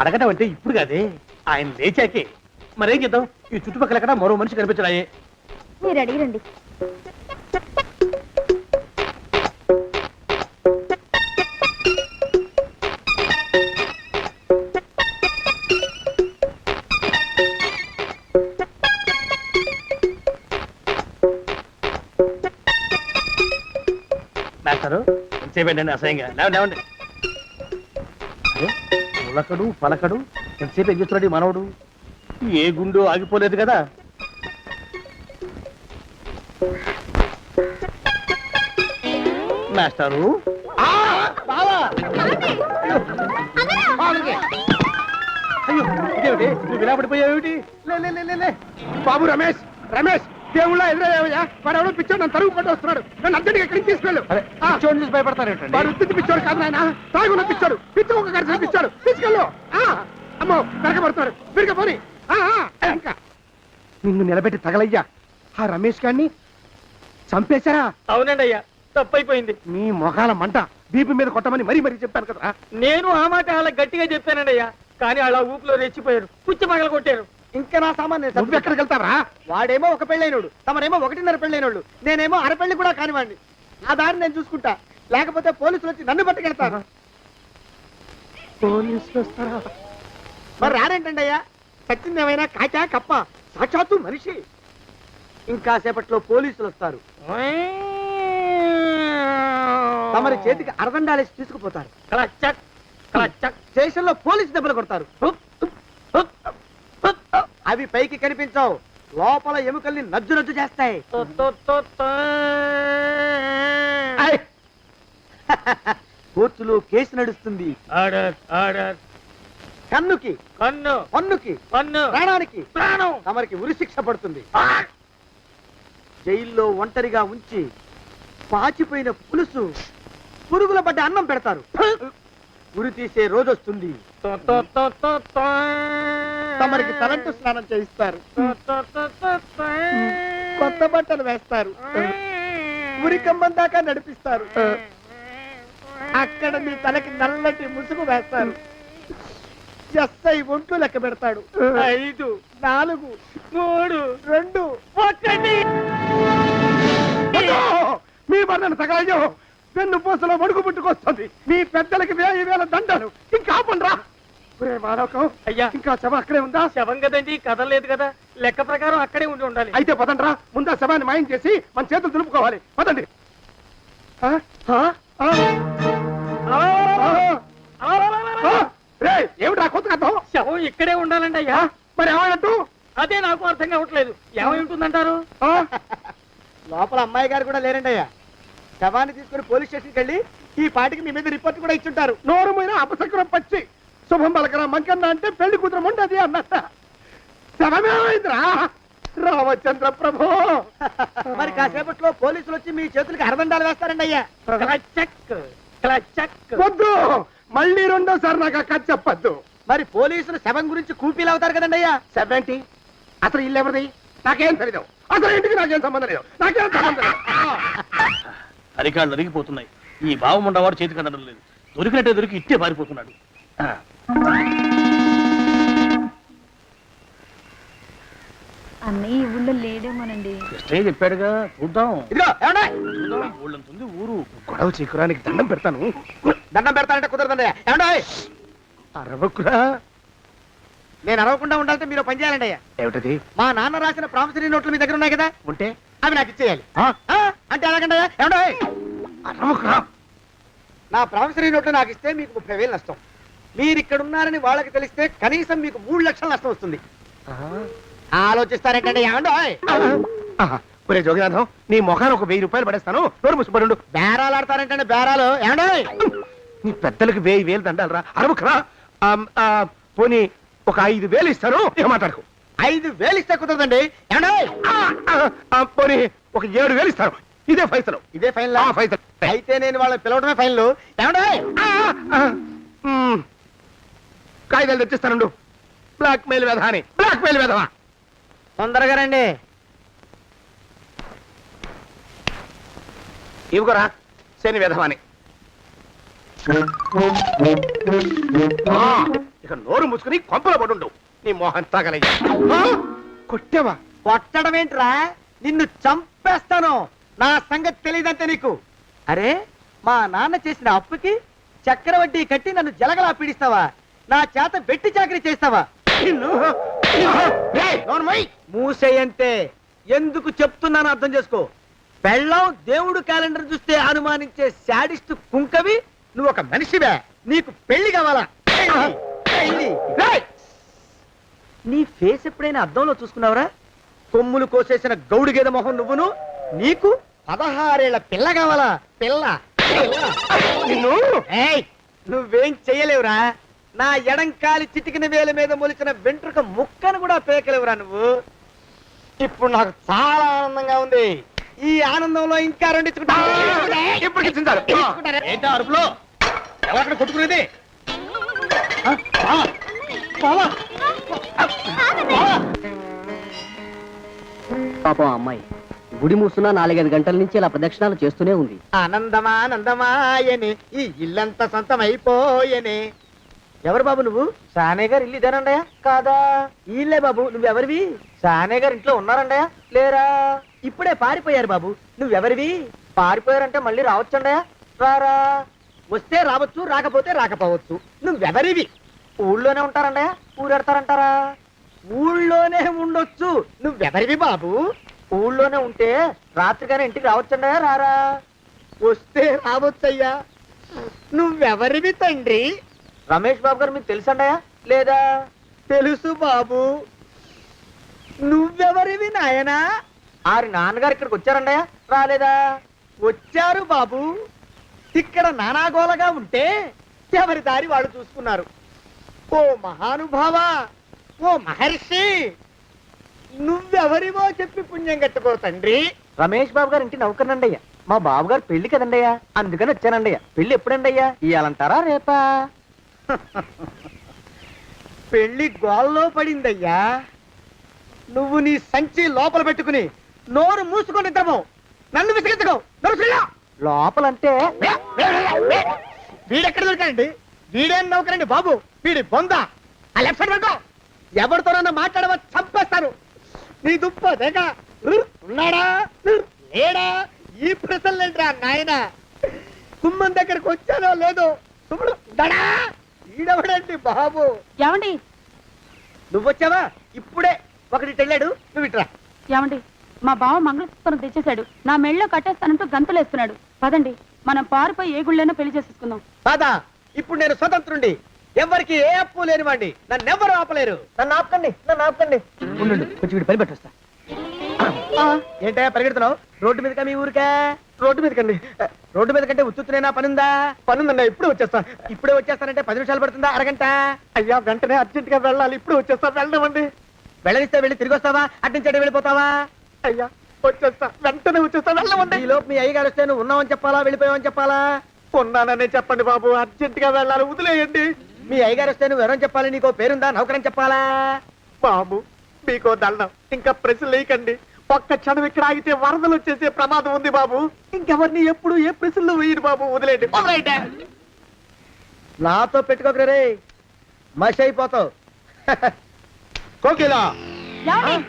అడగటం అంటే ఇప్పుడు కాదే, ఆయన లేచాకే. మరేం చేద్దాం, ఈ చుట్టుపక్కల ఎక్కడ మరో మనిషి కనిపించడాయే. మీరు అడిగిరండి. మాస్టారు, ఎంతసేపండి అసహ్యంగా? లేవండి. అరే, ఉలకడు పలకడు, ఎంతసేపు ఏం చేస్తున్నాడు ఈ మనవడు? ఏ గుండు ఆగిపోలేదు కదా. మాస్టారు, అయ్యో ఇదేమిటి, నువ్వు ఇలా పడిపోయావేమిటి? లే. బాబు రమేష్, రమేష్ దేవుళ్ళ ఎదురయ్యా. వాడు ఎవడో పిచ్చోడు నన్ను తరుగు పట్టు వస్తున్నాడు. నన్ను అర్జెంట్గా ఎక్కడికి తీసుకెళ్ళు. చూడండి, చూసి భయపడతారేంటండి? వాడు ఉత్తి పిచ్చోడు కాదు నాయన, తాగున్న పిచ్చాడు, పిచ్చి ఒక గడిచిన పిచ్చాడు. తీసుకెళ్ళు. అమ్మో వెనకబడుతున్నాడు, విరిగా పోని. ఇంకా నిన్ను నిలబెట్టి తగలయ్యా. ఆ రమేష్ గారిని చంపేశారా? అవునండి అయ్యా, తప్పైపోయింది. నీ మొఖాల మంట బీపీ మీద కొట్టమని మరీ మరీ చెప్పాను కదా. నేను ఆ మాట అలా గట్టిగా చెప్పానండి అయ్యా, కానీ అలా ఊపిలో రెచ్చిపోయారు, పుచ్చి మగలు కొట్టారు. ఇంకా నా సామాన్ నువ్వు ఎక్కడికి వెళ్తావరా? వాడేమో ఒక పెళ్ళైనోడు, తమరేమో 1.5 పెళ్ళైనోళ్ళు, నేనేమో అరపెళ్ళి కూడా కానివ్వండి. ఆ దారి నేను చూసుకుంటా, లేకపోతే పోలీసులు వచ్చి నన్ను పట్టుకెళ్తారు. పోలీసులు వస్తారా? మరి రారేంటండి అయ్యా, చచ్చింది ఏమైనా కాచా కప్ప, సాక్షాత్తు మనిషి. ఇంకా సేపట్లో పోలీసులు వస్తారు, తమరి చేతికి అరదండాలేసి తీసుకుపోతారు. క్లచక్ క్లచక్. స్టేషన్లో పోలీసు దెబ్బలు కొడతారు, అవి పైకి కనిపించవు, లోపల ఎముకల్ని నజ్జు నజ్జు చేస్తాయి. ఆయ్. కోర్టులో కేసు నడుస్తుంది. Order order. కన్నుకి కన్ను పన్నుకి పన్ను ప్రాణానికి ప్రాణం. తమరికి ఉరిశిక్ష పడుతుంది. జైల్లో ఒంటరిగా ఉంచి పాచిపోయిన పులుసు పురుగుల పడ్డ అన్నం పెడతారు. ఉరి తీసే రోజు వస్తుంది. తమరికి తలంటు స్నానం చేయిస్తారు. కొత్త బట్టలు వేస్తారు. ఉరికంబం దాకా నడిపిస్తారు. అక్కడ మీ తలకి నల్లటి ముసుగు వేస్తారు. ఎస్ఐ ఒంట్లు లెక్క పెడతాడు. 5 4 3 2 1. మీ బంధన సగాయం పెన్ను పూసలో వడుగు పుట్టుకొస్తుంది. మీ పెద్దలకి 1000 దండలు. ఇంకా ఆపండ్రా. మానవకం అయ్యా. ఇంకా శవ అక్కడే ఉందా? శవం కదండి, కదలేదు కదా. లెక్క ప్రకారం అక్కడే ఉండి ఉండాలి. అయితే పదండ్రా. ముందా శవాన్ని మాయం చేసి మన చేతులు దులుపుకోవాలి. పదండి. ఆ? ఆ? ఆ? ఏమిటా కొత్త కథ? శవం ఇక్కడే ఉండాలండి అయ్యా. మరి ఏమైనట్టు? అదే నాకు అర్థం కావట్లేదు. ఏమై ఉంటుందంటారు? లోపల అమ్మాయి గారు కూడా లేరండి అయ్యా. శవాన్ని తీసుకుని పోలీస్ స్టేషన్కి వెళ్ళి ఈ పాటికి మీ మీద రిపోర్ట్ కూడా ఇచ్చుంటారు. నోరు మీద అపశకునం పచ్చి శుభం పలకరా మంకన్న అంటే పెళ్లి కూతురు ఉండదు అన్నట్ట. శవమేమైందిరా రామచంద్ర ప్రభు. మరి కాసేపట్లో పోలీసులు వచ్చి మీ చేతులకి అరదండాలు వేస్తారండి అయ్యా. వద్దు. మళ్ళీ రెండోసారి నాకు అక్క చెప్పద్దు. మరి పోలీసులు శవం గురించి కూపీలు అవుతారు కదండి అయ్యా. 70 అసలు ఇల్లు ఎవరిది? నాకేం తెలియదు. అసలు ఇంటికి నాకేం సంబంధం లేదు. నాకేం సంబంధం లేదు. అరికాళ్ళు అరిగిపోతున్నాయి. ఈ బావముండవాడు చేతికి అందడం లేదు. దొరికినట్టే దొరికి ఇట్టే పారిపోతున్నాడు. అన్నయ్య ఈ ఊళ్ళో లేడేమోనండి. కృష్ణయ్య చెప్పాడుగా, చూద్దాం. ఇదిగో ఏమండి? చూద్దాం. ఊళ్ళంతుంది ఊరు. గొడవ చీకురానికి దండం పెడతాను. దండం పెడతానంటే కుదరదండి. ఏమండి? అరవకురా. నేను అరవకుండా ఉండాలంటే మీరు పని చేయాలండి అయ్యా. ఏమిటది? మా నాన్న రాసిన ప్రామిసరీ నోట్లు మీ దగ్గర ఉన్నాయి కదా, ఉంటే అవి నాకు ఇచ్చేయాలి. ఆ? అంటే ఎలాగండి అయ్యా? ఏమండి? అరవకురా. నా ప్రామిసరీ నోట్లు నాకు ఇస్తే మీకు 30,000 నష్టం. మీరు ఇక్కడ ఉన్నారని వాళ్ళకి తెలిస్తే కనీసం మీకు 3 లక్షల నష్టం వస్తుంది. ఆలోచిస్తారేంటండి? ఏమండి? ఒరే జోగినాథం, నీ మొఖాన్ని ఒక 1000 రూపాయలు పడేస్తాను. నోరు ముసుపడు. బేరాలు ఆడతారేంటండి? బేరాలు ఏమండి? నీ పెద్దలకి 1000 దండాలరా. అరవకురా. పోనీ ఒక 5,000 ఇస్తాను. ఏం మాట్లాడుకో. 5,000 ఇస్తే కుదరదండి. ఏమండి? పోనీ ఒక 7,000 ఇస్తాను. ఇదే ఫైసలు. ఇదే ఫైన్. ఫైసలు. అయితే నేను వాళ్ళని పిలవడమే ఫైన్లు. ఏమండి? కాగితాలు తెచ్చిస్తాను. బ్లాక్ మెయిల్ వెధ అని. బ్లాక్ మెయిల్ వెధవా. తొందరగా రండి. ఇవ్వరా శని వెధవాని. ఇక నోరు మూసుకుని కొంపలో పడుండు. నీ మోహన్ తాగలయ్యా. కొట్టావా? కొట్టడం ఏంట్రా? నిన్ను చంపేస్తాను. నా సంగతి తెలియదంటే నీకు. అరే, మా నాన్న చేసిన అప్పుకి చక్రవడ్డీ కట్టి నన్ను జలగలా పీడిస్తావా? నా చేత బెట్టి చాకరీ చేస్తావా? మూసేయంతే. ఎందుకు చెప్తున్నాను అర్థం చేసుకో. పెళ్ళం దేవుడు క్యాలెండర్ చూస్తే అనుమానించే శాడిస్ట్ కుంకవి. నువ్వు ఒక మనిషివే. నీకు పెళ్లి కావాలా? పెళ్లి. నీ ఫేస్ ఎప్పుడైనా అద్దంలో చూసుకున్నావురా? కొమ్ములు కోసేసిన గౌడు గేదె మొహం నువ్వును. నీకు 16 ఏళ్ల పిల్ల కావాలా? పిల్ల. నువ్వేం చెయ్యలేవురా. నా ఎడంకాలి చిటికిన వేల మీద మొలిచిన వెంట్రుక ముక్కను కూడా పేకలేవురా నువ్వు. ఇప్పుడు నాకు చాలా ఆనందంగా ఉంది. ఈ ఆనందంలో ఇంకా రెండించుకుంటా. ఏంటా అరుపులో? ఎవరక్కడ కొట్టుకునేది? పాపం అమ్మాయి గుడి మూసున్న 4-5 గంటల నుంచి ఇలా ప్రదక్షిణాలు చేస్తూనే ఉంది. ఆనందమానందమాయని ఈ ఇల్లంతా సొంతమైపోయని. ఎవరు బాబు నువ్వు? సానే గారు ఇల్లు ఇదేనండయా? కాదా? ఇల్లే బాబు. నువ్వెవరివి? సానే గారు ఇంట్లో ఉన్నారండయా? లేరా? ఇప్పుడే పారిపోయారు బాబు. నువ్వెవరివి? పారిపోయారంటే మళ్ళీ రావచ్చండయా? రారా. వస్తే రావచ్చు, రాకపోతే రాకపోవచ్చు. నువ్వెవరివి? ఊళ్ళోనే ఉంటారండయా? ఊరెడతారంటారా? ఊళ్ళోనే ఉండొచ్చు. నువ్వెవరివి బాబు? ఊళ్ళోనే ఉంటే రాత్రిగానే ఇంటికి రావచ్చండయా? రారా. వస్తే రావచ్చయ్యా. నువ్వెవరివి తండ్రి? రమేష్ బాబు గారు మీకు తెలుసండయా? లేదా? తెలుసు బాబు. నువ్వెవరివి నాయనా? ఆరి నాన్నగారు ఇక్కడికి వచ్చారండయ్యా? రాలేదా? వచ్చారు బాబు. ఇక్కడ నానాగోలగా ఉంటే ఎవరి దారి వాళ్ళు చూసుకున్నారు. ఓ మహానుభావ, ఓ మహర్షి, నువ్వెవరివో చెప్పి పుణ్యం కట్టుకో తండ్రి. రమేష్ బాబు గారు ఇంటి నౌకర్నండయ్యా. మా బాబు గారు పెళ్లి కదండయ్యా, అందుకని వచ్చానండయ్యా. పెళ్లి ఎప్పుడండయ్యా? ఇయ్యాలంటారా రేపా? పెళ్లి గోల్లో పడిందయ్యా. నువ్వు నీ సంచి లోపల పెట్టుకుని నోరు మూసుకొని నిద్రపో. నన్ను విసిగించుకో. లోపలంటే వీడెక్కడ దొరికాడండి? వీడేం నౌకరండి బాబు, వీడి బొంద. ఆ లెఫ్ట్ సైడ్ పెట్టుకో. ఎవరితోనన్నా మాట్లాడవా చంపేస్తాను. నీ దుప్ప దేక ఉన్నాడా లేడా? ఈ ప్రశ్నలేంట్రా నాయన? కుమ్మం దగ్గరకు వచ్చానో లేదో చూడు. దడా ఈడవడండి బాబు. ఏమండి నువ్వు వచ్చావా? ఇప్పుడే ఒకటి వెళ్ళాడు, నువ్వు ఇట్రా. ఏమండి మా బావ మంగళసూత్రం తెచ్చేశాడు. నా మెళ్ళో కట్టేస్తానంటూ గంతులేస్తున్నాడు. పదండి మనం పారిపోయి ఏ గుళ్ళైనా పెళ్లి చేసేసుకుందాం. కాదా? ఇప్పుడు నేను స్వతంత్రుండి, ఎవరికి ఏ అప్పు లేనివ్వండి. నన్ను ఎవరు ఆపలేరు. నన్ను ఆపకండి, నన్ను ఆపకండి. ఉండు, కొంచెం వీడు పని పెట్టొస్తా. ఏంటయ్యా పరిగెడుతున్నావు? రోడ్డు మీదకా మీ ఊరికా? రోడ్డు మీదకండి. రోడ్డు మీద కంటే ఉత్తునేనా? పనుందా? పనుందన్నా, ఇప్పుడే వచ్చేస్తా. ఇప్పుడే వచ్చేస్తానంటే 10 నిమిషాలు పడుతుందా? అరగంట? అయ్యా వెంటనే అర్జెంట్ గా వెళ్ళాలి. ఇప్పుడు వచ్చేస్తా. వెళ్ళమండి. వెళ్ళనిస్తే వెళ్ళి తిరిగి వస్తావా? అట్నుంచి వెళ్ళిపోతావా? అయ్యా వచ్చేస్తా, వెంటనే వచ్చేస్తా. వెళ్ళమండి. ఈ లోపు మీ అయ్యగారు వస్తే నువ్వు ఉన్నావని చెప్పాలా, వెళ్ళిపోయావని చెప్పాలా? ఉన్నాననే చెప్పండి బాబు, అర్జెంట్ గా వెళ్ళాలి, వదిలేయండి. మీ అయ్యగారు వస్తే నువ్వు ఎవరని చెప్పాలి? నీకో పేరుందా? నౌకరని చెప్పాలా? బాబు మీకో దండం, ఇంకా ప్రశ్నలు వేయకండి. ఒక్క క్షణం ఇక్కడ ఆగితే వరదలు వచ్చేసే ప్రమాదం ఉంది బాబు. ఇంకెవరిని ఎప్పుడు ఏ ప్రశ్నలు వేయరు బాబు, వదిలేండి. నాతో పెట్టుకోకరే రే, మషి అయిపోతావు. కోకిలా ఏమండి